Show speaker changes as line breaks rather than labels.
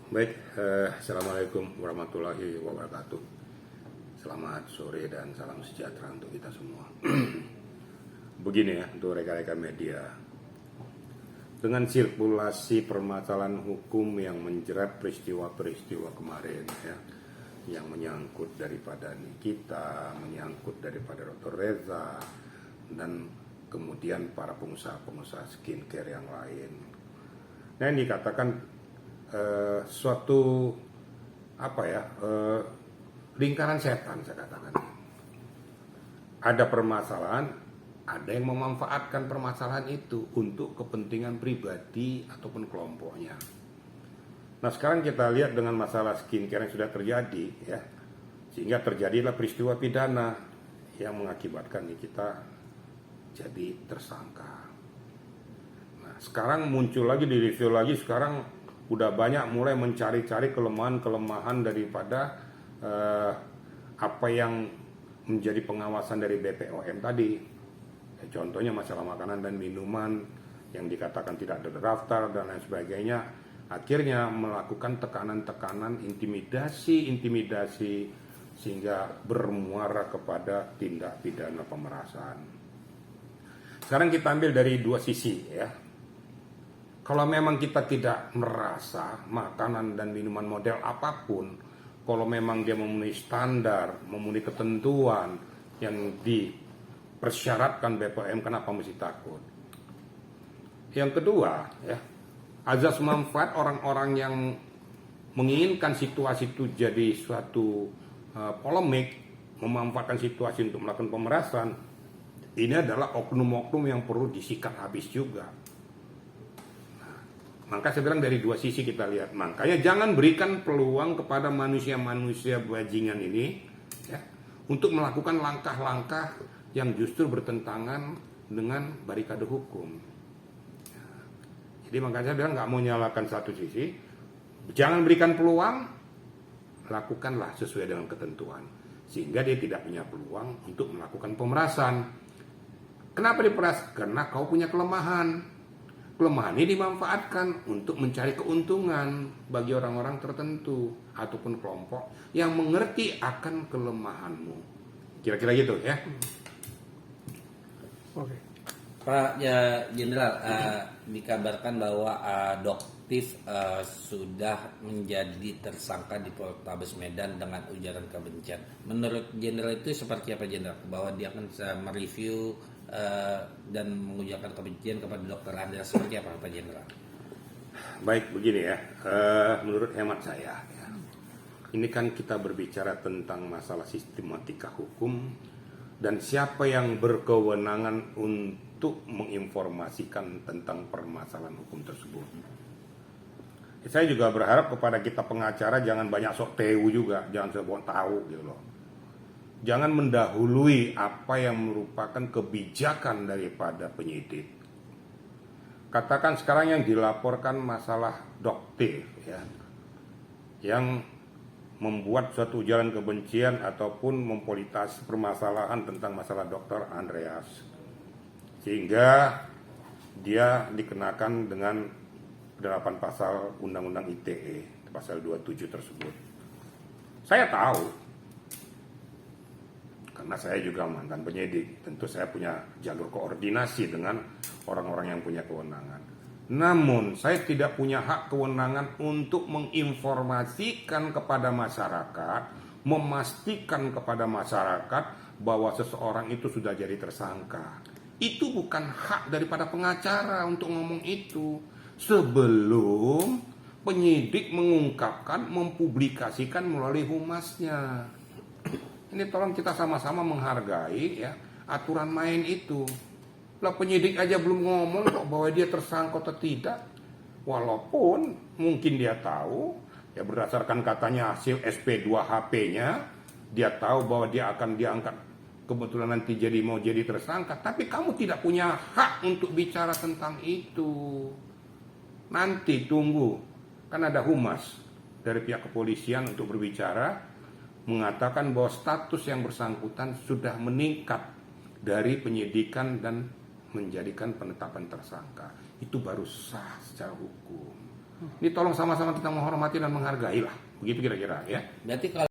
Baik, Assalamualaikum warahmatullahi wabarakatuh. Selamat sore dan salam sejahtera untuk kita semua. Begini ya, untuk rekan-rekan media. Dengan sirkulasi permasalahan hukum yang menjerat peristiwa-peristiwa kemarin ya, yang menyangkut daripada Nikita, menyangkut daripada Dr. Reza, dan kemudian para pengusaha-pengusaha skincare yang lain. Nah, ini dikatakan suatu lingkaran setan, saya katakan. Ada permasalahan, ada yang memanfaatkan permasalahan itu untuk kepentingan pribadi ataupun kelompoknya. Nah, sekarang kita lihat dengan masalah skincare yang sudah terjadi ya, sehingga terjadilah peristiwa pidana yang mengakibatkan kita jadi tersangka. Nah, sekarang muncul lagi, di review lagi, sekarang udah banyak mulai mencari-cari kelemahan-kelemahan daripada apa yang menjadi pengawasan dari BPOM tadi. Contohnya masalah makanan dan minuman yang dikatakan tidak terdaftar dan lain sebagainya. Akhirnya melakukan tekanan-tekanan, intimidasi sehingga bermuara kepada tindak pidana pemerasan. Sekarang kita ambil dari dua sisi ya. Kalau memang kita tidak merasa makanan dan minuman model apapun, kalau memang dia memenuhi standar, memenuhi ketentuan yang dipersyaratkan BPOM, kenapa mesti takut? Yang kedua, ya, azas manfaat orang-orang yang menginginkan situasi itu jadi suatu polemik, memanfaatkan situasi untuk melakukan pemerasan, ini adalah oknum-oknum yang perlu disikat habis juga. Maka saya bilang dari dua sisi kita lihat. Makanya jangan berikan peluang kepada manusia-manusia bajingan ini ya, untuk melakukan langkah-langkah yang justru bertentangan dengan barikade hukum. Jadi makanya saya bilang nggak mau nyalakan satu sisi. Jangan berikan peluang, lakukanlah sesuai dengan ketentuan. Sehingga dia tidak punya peluang untuk melakukan pemerasan. Kenapa diperas? Karena kau punya kelemahan. Kelemahan ini dimanfaatkan untuk mencari keuntungan bagi orang-orang tertentu ataupun kelompok yang mengerti akan kelemahanmu. Kira-kira gitu ya.
Oke.
Pak ya, Jenderal, dikabarkan bahwa Doktif sudah menjadi tersangka di Polrestabes Medan dengan ujaran kebencian. Menurut Jenderal itu seperti apa, Jenderal? Bahwa dia akan mereview dan mengujarkan kebencian kepada Dr. Andreas, seperti apa Pak Jenderal?
Baik, begini ya. Menurut hemat saya ya, ini kan kita berbicara tentang masalah sistematika hukum dan siapa yang berkewenangan untuk menginformasikan tentang permasalahan hukum tersebut. Saya juga berharap kepada kita pengacara jangan banyak sok tahu juga, jangan sok tahu gitu loh. Jangan mendahului apa yang merupakan kebijakan daripada penyidik. Katakan sekarang yang dilaporkan masalah Doktif ya, yang membuat suatu ujaran kebencian ataupun mempolitisasi permasalahan tentang masalah Dr. Andreas, sehingga dia dikenakan dengan penerapan pasal Undang-Undang ITE pasal 27 tersebut. Saya tahu, karena saya juga mantan penyidik, tentu saya punya jalur koordinasi dengan orang-orang yang punya kewenangan. Namun saya tidak punya hak kewenangan untuk menginformasikan kepada masyarakat, memastikan kepada masyarakat bahwa seseorang itu sudah jadi tersangka. Itu bukan hak daripada pengacara untuk ngomong itu sebelum penyidik mengungkapkan, mempublikasikan melalui humasnya. Ini tolong kita sama-sama menghargai ya aturan main itu. Lah penyidik aja belum ngomong kok bahwa dia tersangka atau tidak. Walaupun mungkin dia tahu ya berdasarkan katanya hasil SP2HP-nya, dia tahu bahwa dia akan diangkat kebetulan nanti mau jadi tersangka, tapi kamu tidak punya hak untuk bicara tentang itu. Nanti tunggu, kan ada humas dari pihak kepolisian untuk berbicara, mengatakan bahwa status yang bersangkutan sudah meningkat dari penyidikan dan menjadikan penetapan tersangka. Itu baru sah secara hukum. Ini tolong sama-sama kita menghormati dan menghargai lah. Begitu kira-kira ya.
Berarti kalau